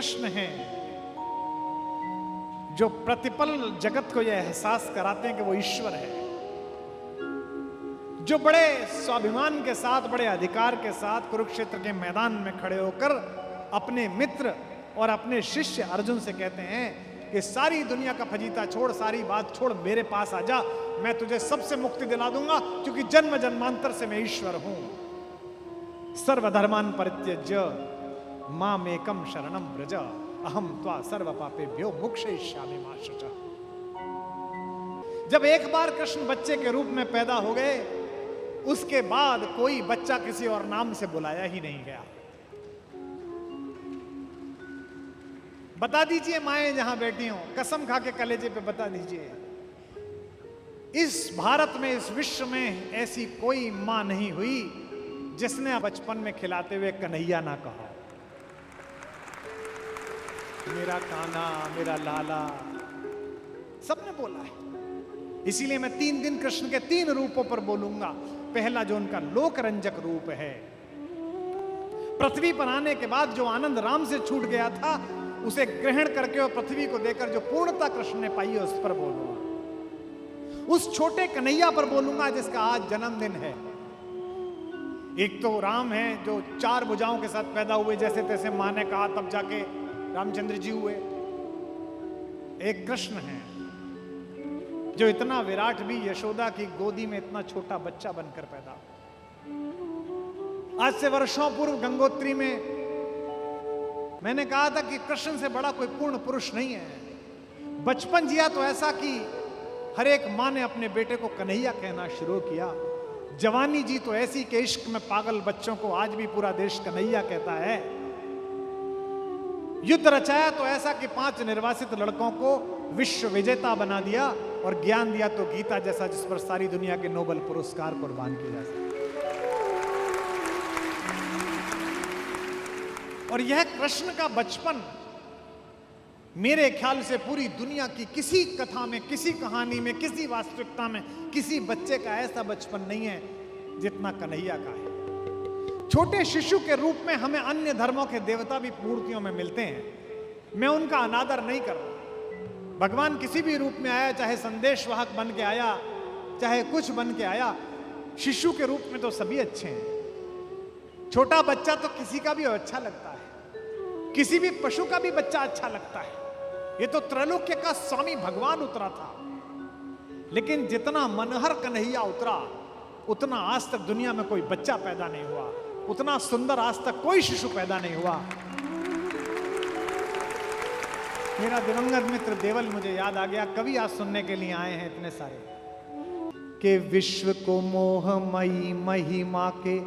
कृष्ण हैं जो प्रतिपल जगत को यह एहसास कराते हैं कि वो ईश्वर है, जो बड़े स्वाभिमान के साथ, बड़े अधिकार के साथ कुरुक्षेत्र के मैदान में खड़े होकर अपने मित्र और अपने शिष्य अर्जुन से कहते हैं कि सारी दुनिया का फजीता छोड़, सारी बात छोड़, मेरे पास आ जा, मैं तुझे सबसे मुक्ति दिला दूंगा, क्योंकि जन्म जन्मांतर से मैं ईश्वर हूं। सर्वधर्मान परित्यज्य मामेकम शरणम व्रज, अहम त्वा सर्व पापेभ्यो मोक्षयिष्यामि मा शुचः। जब एक बार कृष्ण बच्चे के रूप में पैदा हो गए, उसके बाद कोई बच्चा किसी और नाम से बुलाया ही नहीं गया। बता दीजिए माएं जहां बैठी हो, कसम खा के कलेजे पे बता दीजिए, इस भारत में, इस विश्व में ऐसी कोई मां नहीं हुई जिसने बचपन में खिलाते हुए कन्हैया ना कहा, मेरा कान्हा, मेरा लाला, सबने बोला है। इसीलिए मैं 3 दिन कृष्ण के 3 रूपों पर बोलूंगा। पहला जो उनका लोकरंजक रूप है, पृथ्वी पर आने के बाद जो आनंद राम से छूट गया था, उसे ग्रहण करके और पृथ्वी को देकर जो पूर्णता कृष्ण ने पाई है, उस पर बोलूंगा। उस छोटे कन्हैया पर बोलूंगा जिसका आज जन्मदिन है। एक तो राम है जो 4 भुजाओं के साथ पैदा हुए, जैसे तैसे मां ने कहा तब जाके रामचंद्र जी हुए। एक कृष्ण है जो इतना विराट भी यशोदा की गोदी में इतना छोटा बच्चा बनकर पैदा हुआ। आज से वर्षों पूर्व गंगोत्री में मैंने कहा था कि कृष्ण से बड़ा कोई पूर्ण पुरुष नहीं है। बचपन जिया तो ऐसा कि हर एक मां ने अपने बेटे को कन्हैया कहना शुरू किया। जवानी जी तो ऐसी कि इश्क में पागल बच्चों को आज भी पूरा देश कन्हैया कहता है। युद्ध रचाया तो ऐसा कि 5 निर्वासित लड़कों को विश्व विजेता बना दिया, और ज्ञान दिया तो गीता जैसा, जिस पर सारी दुनिया के नोबेल पुरस्कार कुर्बान किए जा सकते। और यह कृष्ण का बचपन मेरे ख्याल से पूरी दुनिया की किसी कथा में, किसी कहानी में, किसी वास्तविकता में किसी बच्चे का ऐसा बचपन नहीं है जितना कन्हैया का है। छोटे शिशु के रूप में हमें अन्य धर्मों के देवता भी मूर्तियों में मिलते हैं, मैं उनका अनादर नहीं कर रहा। भगवान किसी भी रूप में आया, चाहे संदेशवाहक बन के आया, चाहे कुछ बन के आया, शिशु के रूप में तो सभी अच्छे हैं। छोटा बच्चा तो किसी का भी अच्छा लगता है, किसी भी पशु का भी बच्चा अच्छा लगता है। ये तो त्रैलोक्य का स्वामी भगवान उतरा था, लेकिन जितना मनहर कन्हैया उतरा, उतना आज तक दुनिया में कोई बच्चा पैदा नहीं हुआ, उतना सुंदर आज तक कोई शिशु पैदा नहीं हुआ। मेरा दिवंगत मित्र देवल मुझे याद आ गया, कवि आज सुनने के लिए आए हैं इतने सारे, कि विश्व को मोहमयी महिमा के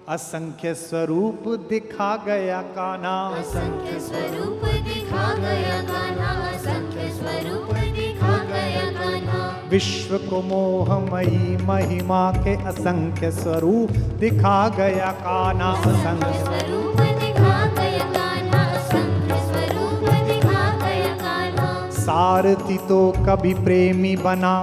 असंख्य स्वरूप दिखा गया कान्हा, असंख्य स्वरूप दिखा गया कान्हा, असंख्य स्वरूप दिखा गया कान्हा। विश्व को मोहमयी महिमा के असंख्य स्वरूप दिखा गया कान्हा, असंख्य स्वरूप दिखा गया कान्हा, असंख्य स्वरूप दिखा गया कान्हा। सारथी तो कभी प्रेमी बना,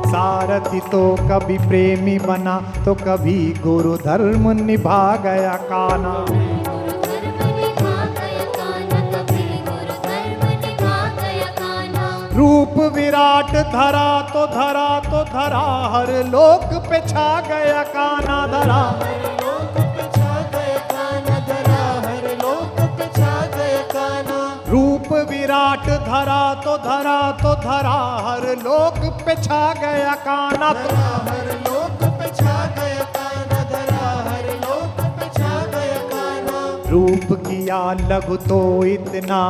सारथी तो कभी प्रेमी बना, तो कभी गुरु धर्म निभा गया कान्हा। गुरु धर्म निभा गया कान्हा, कभी गुरु धर्म निभा गया कान्हा। रूप विराट धरा तो धरा तो धरा, हर लोक पे छा गया कान्हा, धरा हर लोक पे छा गया कान्हा, धरा हर लोक पे छा गया कान्हा। रूप विराट धरा तो धरा तो धरा, हर लोक पे छा गया कान्हा, धरा हर लोक पे छा गया कान्हा, धरा हर लोक पे छा गया कान्हा। रूप किया लघु तो इतना,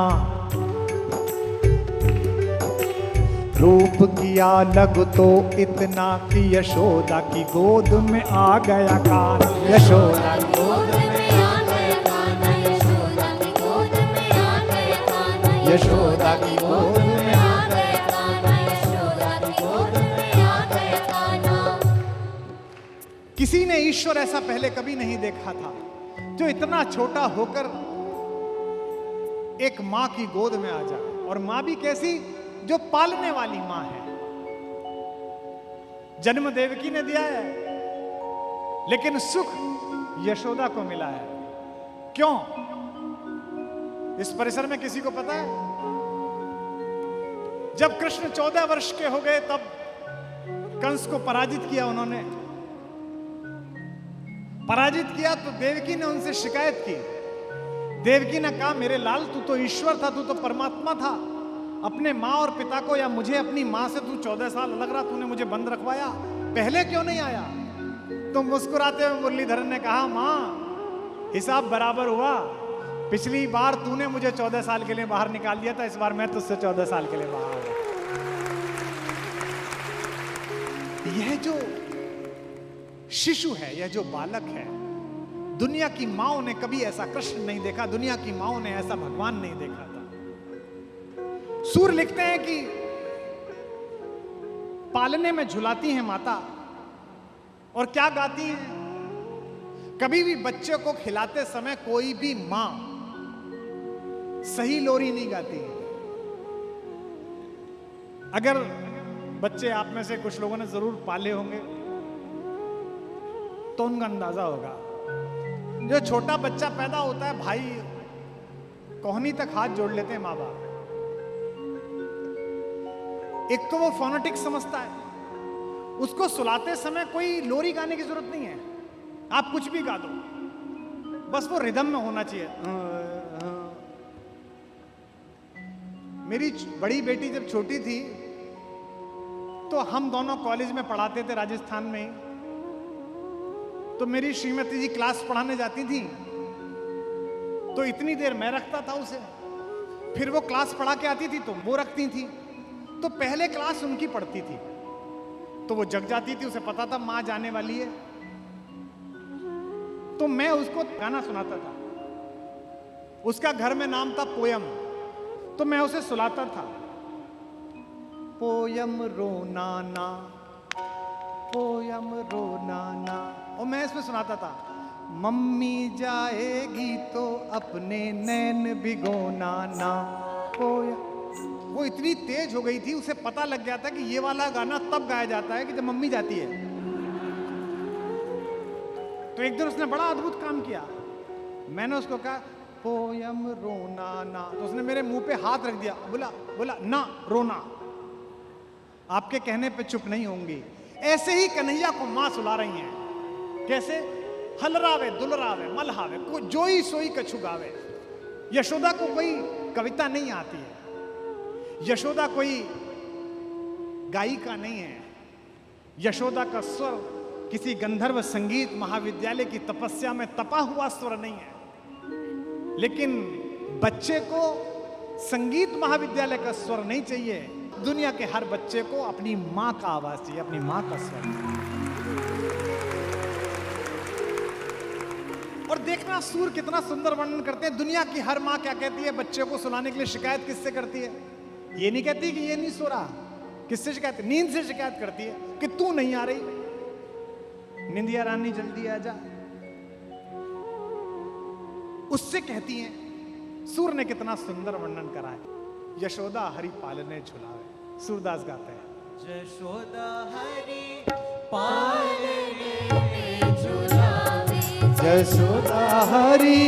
रूप किया लघु तो इतना कि यशोदा की गोद में आ गया कान्हा, यशोदा की गोद में आ गया कान्हा, यशोदा की गोद में आ गया कान्हा। यशोदा की गोद में आ गया कान्हा, यशोदा की गोद में आ गया कान्हा। किसी ने ईश्वर ऐसा पहले कभी नहीं देखा था, जो इतना छोटा होकर एक मां की गोद में आ जाए, और मां भी कैसी, जो पालने वाली मां है। जन्म देवकी ने दिया है, लेकिन सुख यशोदा को मिला है। क्यों? इस परिसर में किसी को पता है? जब कृष्ण 14 वर्ष के हो गए तब कंस को पराजित किया उन्होंने। पराजित किया तो देवकी ने उनसे शिकायत की। देवकी ने कहा, मेरे लाल तू तो ईश्वर था, तू तो परमात्मा था, अपने माँ और पिता को या मुझे अपनी माँ से तू 14 साल अलग रहा, तूने मुझे बंद रखवाया, पहले क्यों नहीं आया? तो मुस्कुराते हुए मुरलीधर ने कहा, माँ हिसाब बराबर हुआ, पिछली बार तूने मुझे 14 साल के लिए बाहर निकाल दिया था, इस बार मैं तुझसे 14 साल के लिए बाहर आ गया। यह जो शिशु है, यह जो बालक है, दुनिया की माओं ने कभी ऐसा कृष्ण नहीं देखा, दुनिया की माओं ने ऐसा भगवान नहीं देखा था। सूर लिखते हैं कि पालने में झुलाती हैं माता और क्या गाती हैं? कभी भी बच्चे को खिलाते समय कोई भी मां सही लोरी नहीं गाती है। अगर बच्चे आप में से कुछ लोगों ने जरूर पाले होंगे तो उनका अंदाजा होगा, जो छोटा बच्चा पैदा होता है, भाई कोहनी तक हाथ जोड़ लेते हैं माँ बाप। एक तो वो फोनेटिक समझता है, उसको सुलाते समय कोई लोरी गाने की जरूरत नहीं है, आप कुछ भी गा दो, बस वो रिदम में होना चाहिए। मेरी बड़ी बेटी जब छोटी थी तो हम दोनों कॉलेज में पढ़ाते थे राजस्थान में ही, तो मेरी श्रीमती जी क्लास पढ़ाने जाती थी तो इतनी देर मैं रखता था उसे, फिर वो क्लास पढ़ा के आती थी तो वो रखती थी, तो पहले क्लास उनकी पढ़ती थी तो वो जग जाती थी, उसे पता था माँ जाने वाली है, तो मैं उसको गाना सुनाता था। उसका घर में नाम था पोयम, तो मैं उसे सुनाता था, पोयम रोना ना, पोयम रोना ना, और मैं इसमें सुनाता था, मम्मी जाएगी तो अपने नैन भिगोना ना, पोयम। वो इतनी तेज हो गई थी, उसे पता लग गया था कि ये वाला गाना तब गाया जाता है कि जब मम्मी जाती है। तो एक दिन उसने बड़ा अद्भुत काम किया, मैंने उसको कहा पोयम रोना ना, तो उसने मेरे मुंह पे हाथ रख दिया, बोला ना रोना, आपके कहने पे चुप नहीं होंगी। ऐसे ही कन्हैया को मां सुला रही हैं। कैसे? हलरावे दुलरावे मलहावे को जोई सोई कछु गावे। यशोदा को कोई कविता नहीं आती है, यशोदा कोई गायिका नहीं है, यशोदा का स्वर किसी गंधर्व संगीत महाविद्यालय की तपस्या में तपा हुआ स्वर नहीं है, लेकिन बच्चे को संगीत महाविद्यालय का स्वर नहीं चाहिए, दुनिया के हर बच्चे को अपनी मां का आवाज चाहिए, अपनी मां का स्वर। और देखना सूर कितना सुंदर वर्णन करते हैं, दुनिया की हर मां क्या कहती है बच्चे को सुलाने के लिए? शिकायत किससे करती है? ये नहीं कहती कि ये नहीं सो रहा, किससे शिकायत? नींद से शिकायत करती है कि तू नहीं आ रही, निंदिया रानी जल्दी आ जा, उससे कहती हैं। सूर ने कितना सुंदर वर्णन करा है, यशोदा हरि पालने झुलावे। सूरदास गाते हैं, यशोदा हरि पालने झुलावे, यशोदा हरि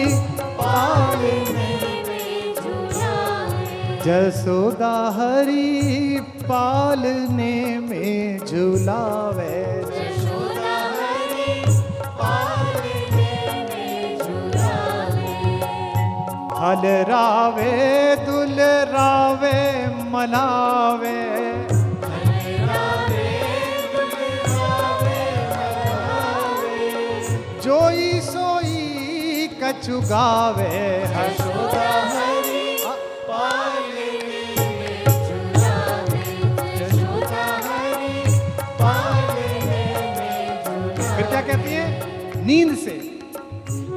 पालने में झुलावे, यशोदा हरि पालने में झुलावे, यशोदा हरि पालने में झुलावे, हलरावे दुलरावे मनावे, हलरावे दुलरावे मनावे, जोई सोई कछु गावे। यशोदा हरि पालने में झुलावे, यशोदा हरि पालने में झुलावे। फिर क्या कहती है? नींद से,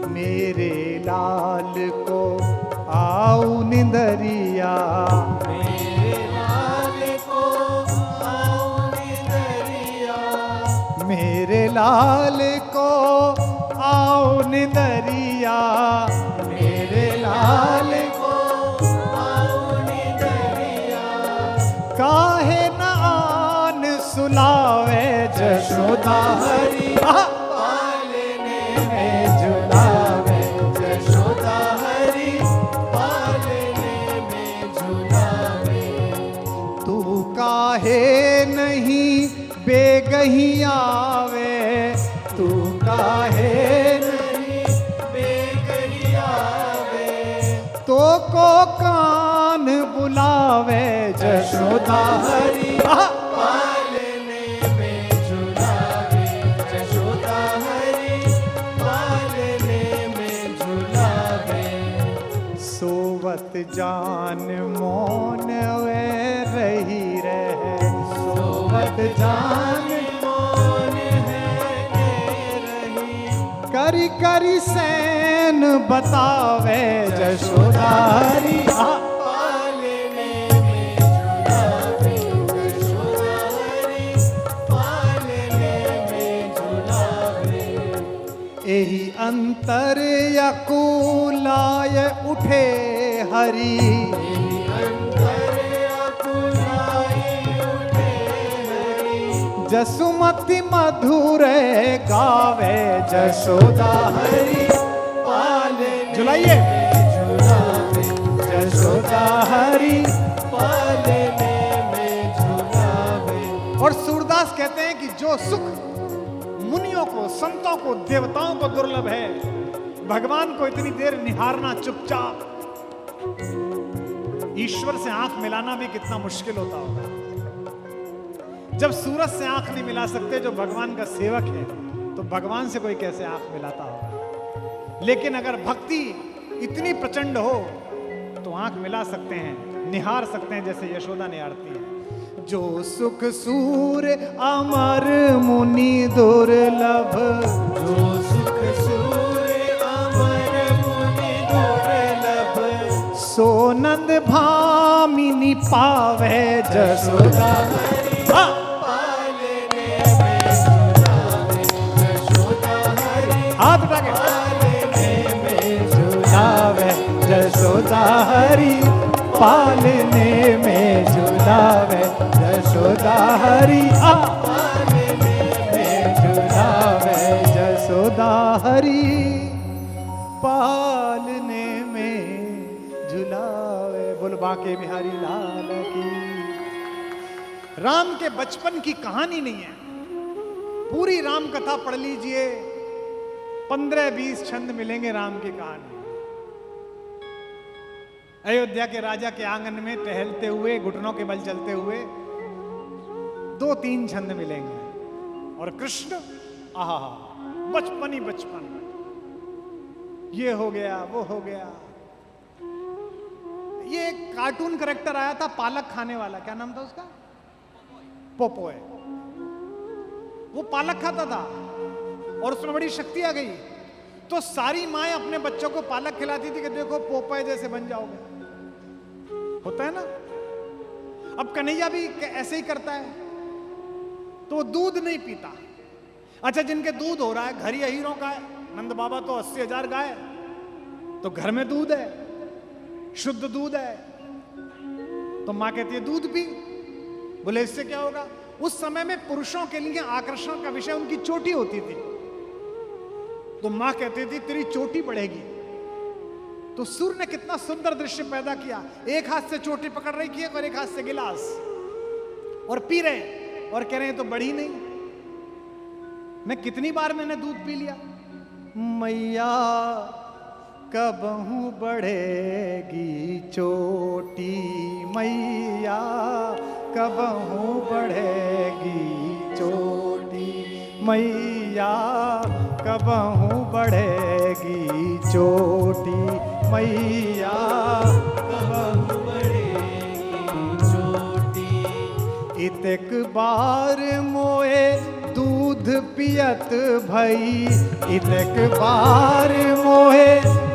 मेरे लाल को आऊ निंदरिया, मेरे लाल को आओ निदरिया, मेरे लाल को आओ निंदरिया, मेरे लाल को आओ निदरिया, काहे न आन सुलावे, यशोदा हरि पालने में झुलावे, यशोदा हरि पालने बेगही आवे तू काहे नहीं बेगही आवे, तो को कान बुलावे जशोदा हरी। पालने में झुलावे जशोदा हरी, पालने में झुलावे। सोवत जान मौन वे रही रहे, सोवत जान मौन है रही, करी करी सैन बतावे जशोदा हरी। पालने में झुलावे जशोदा हरी, पालने में झुलावे। यही अंतर यकुलाय उठे हरि, अंतर अकुलाए उठे हरि, जसुमति मधुर गावे जशोदा हरि। पालने झुलाइए झुलावे जशोदा हरि। पालने में झुलावे। और सूरदास कहते हैं कि जो सुख मुनियों को, संतों को, देवताओं को दुर्लभ है, भगवान को इतनी देर निहारना चुपचाप, ईश्वर से आंख मिलाना भी कितना मुश्किल होता होगा। जब सूरज से आंख नहीं मिला सकते जो भगवान का सेवक है, तो भगवान से कोई कैसे आंख मिलाता होगा। लेकिन अगर भक्ति इतनी प्रचंड हो तो आंख मिला सकते हैं, निहार सकते हैं, जैसे यशोदा निहारती है। जो सुख सूर अमर मुनि दुर्लभ, जो सुख सूर्य अमर मुनि दुर्लभ, सोनंद भामिनी पावे जशोदा हरि। पालने में झुलावे जशोदा हरि, हाथ उठा के पालने में झुलावे जशोदा हरि, पालने में झुलावे जशोदा हरि। पालने में झुलावे जशोदा हरि, पालने में झुलावे। बोल बाके बिहारी लाल की। राम के बचपन की कहानी नहीं है, पूरी राम कथा पढ़ लीजिए, 15-20 छंद मिलेंगे राम की कहानी। अयोध्या के राजा के आंगन में टहलते हुए, घुटनों के बल चलते हुए 2-3 छंद मिलेंगे। और कृष्ण, आहा, बचपन ही बचपन, ये हो गया वो हो गया। ये एक कार्टून कैरेक्टर आया था पालक खाने वाला, क्या नाम था उसका? पोपोय। वो पालक खाता था और उसमें बड़ी शक्ति आ गई, तो सारी माएं अपने बच्चों को पालक खिलाती थी कि देखो पोपोय जैसे बन जाओगे। होता है ना। अब कन्हैया भी ऐसे ही करता है, तो वो दूध नहीं पीता। अच्छा, जिनके दूध हो रहा है, घर ही हीरों का है, नंद बाबा तो 80,000 गाय, तो घर में दूध है, शुद्ध दूध है, तो मां कहती है दूध पी। बोले इससे क्या होगा? उस समय में पुरुषों के लिए आकर्षण का विषय उनकी चोटी होती थी, तो मां कहती थी तेरी चोटी बढ़ेगी। तो सूर्य ने कितना सुंदर दृश्य पैदा किया, एक हाथ से चोटी पकड़ रही थी और एक हाथ से गिलास, और पी रहे, और कह रहे हैं तो बढ़ी नहीं। मैं कितनी बार मैंने दूध पी लिया। मैया कबहू बढ़ेगी चोटी, मैया कबहू बढ़ेगी चोटी, मैया कबहू बढ़ेगी चोटी, मैया कबहू बढ़ेगी चोटी। इतक बार मोए दूध पियत भई, इतक बार मोहे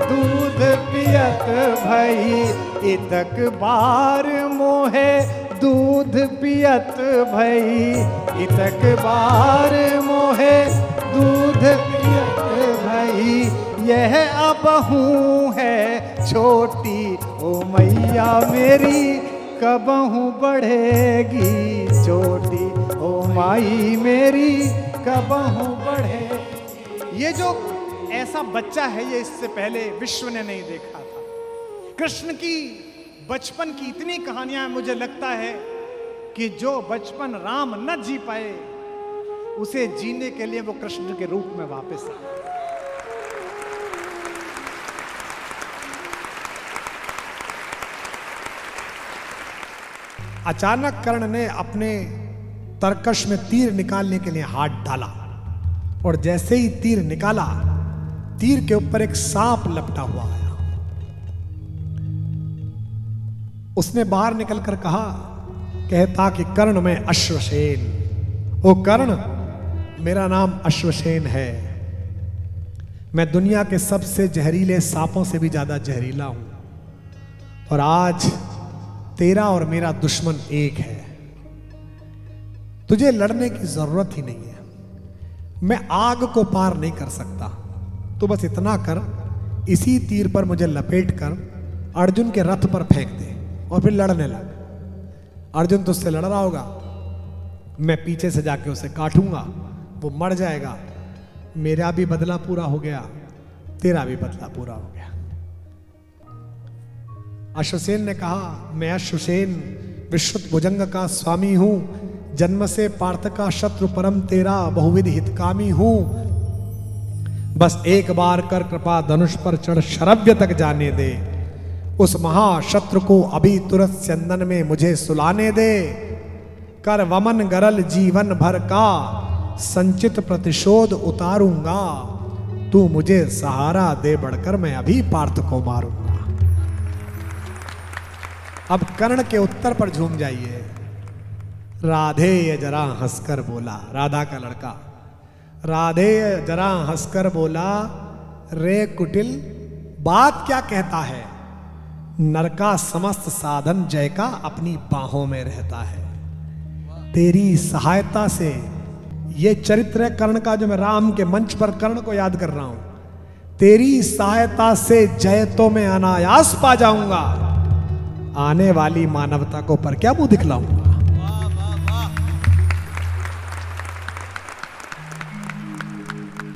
दूध पियत भई, इतक बार मोहे दूध पियत भई, इतक बार मोहे दूध पियत भई। यह अबहू है छोटी, ओ मैया मेरी कबहू बढ़ेगी चोटी, ओ माई मेरी कबहू बढ़े। ये जो ऐसा बच्चा है, ये इससे पहले विश्व ने नहीं देखा था। कृष्ण की बचपन की इतनी कहानियां, मुझे लगता है कि जो बचपन राम न जी पाए, उसे जीने के लिए वो कृष्ण के रूप में वापस आए। अचानक कर्ण ने अपने तरकश में तीर निकालने के लिए हाथ डाला और जैसे ही तीर निकाला, तीर के ऊपर एक सांप लपटा हुआ आया। उसने बाहर निकलकर कहा, कहता कि कर्ण मैं अश्वसेन, ओ कर्ण मेरा नाम अश्वसेन है, मैं दुनिया के सबसे जहरीले सांपों से भी ज्यादा जहरीला हूं और आज तेरा और मेरा दुश्मन एक है, तुझे लड़ने की जरूरत ही नहीं है, मैं आग को पार नहीं कर सकता, तो बस इतना कर, इसी तीर पर मुझे लपेट कर अर्जुन के रथ पर फेंक दे और फिर लड़ने लग। अर्जुन तुझसे लड़ रहा होगा, मैं पीछे से जाके उसे काटूंगा, वो मर जाएगा, मेरा भी बदला पूरा हो गया, तेरा भी बदला पूरा हो गया। अश्वसेन ने कहा, मैं अश्वसेन विश्रुत भुजंग का स्वामी हूं, जन्म से पार्थ का शत्रु परम तेरा बहुविध हितकामी हूं, बस एक बार कर कृपा धनुष पर चढ़ शरव्य तक जाने दे, उस महाशत्रु को अभी तुरंत चंदन में मुझे सुलाने दे, कर वमन गरल जीवन भर का संचित प्रतिशोध उतारूंगा, तू मुझे सहारा दे बढ़कर मैं अभी पार्थ को मारूंगा। अब कर्ण के उत्तर पर झूम जाइए। राधे जरा हंसकर बोला, राधा का लड़का, राधे जरा हंसकर बोला, रे कुटिल बात क्या कहता है, नर का समस्त साधन जय का अपनी बाहों में रहता है, तेरी सहायता से, ये चरित्र है कर्ण का जो मैं राम के मंच पर कर्ण को याद कर रहा हूं, तेरी सहायता से जय तो मैं अनायास पा जाऊंगा, आने वाली मानवता को पर क्या मुंह दिखलाऊंगा।